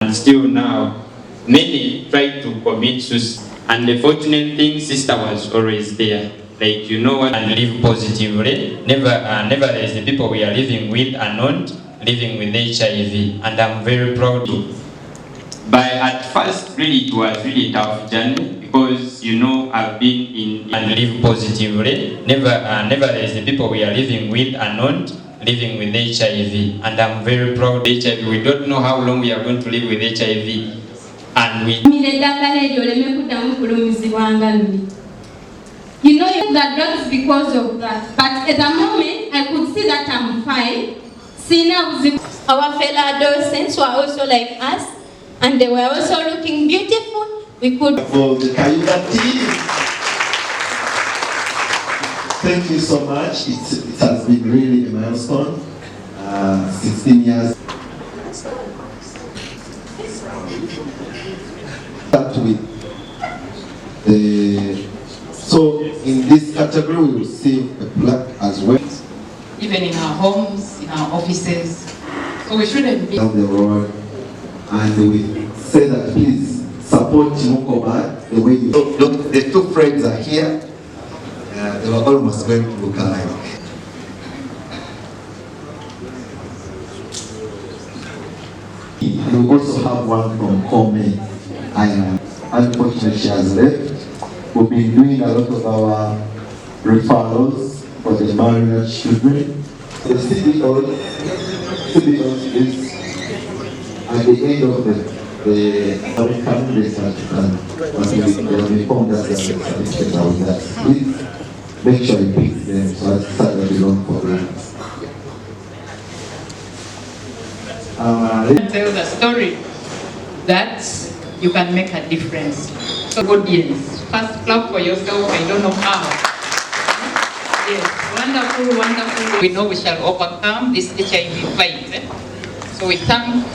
and still now, many try to commit suicide. And the fortunate thing, sister was always there. Like, you know what, and live positively. Never as the people we are living with are not living with HIV. And I'm very proud. But at first, really, it was really tough journey because, you know, I've been in and live positively. Never as the people we are living with are not living with HIV. And I'm very proud of HIV. We don't know how long we are going to live with HIV. And we... You know that drugs because of that. But at the moment, I could see that I'm fine. See now, our fellow adolescents were also like us, and they were also looking beautiful. We could... For the Kayuga team, thank you so much. It has been really a milestone. 16 years. Start with the... So in this category, we will receive a plaque as well. Even in our homes, in our offices. So we shouldn't be down the road, and we say that please support Mukomye the way you look. The two friends are here. They were almost going to look alike. We also have one from Mukomye Island. Unfortunately, she has left. We've been doing a lot of our referrals for the married children. The CBO is at the end of the candidates but we informed us that the certificate are with us. Please make sure you pick them so as to that belong for them. Tell the story that you can make a difference. So audience, first clap for yourself. I don't know how. Yes, wonderful, wonderful. We know we shall overcome this HIV fight. So we thank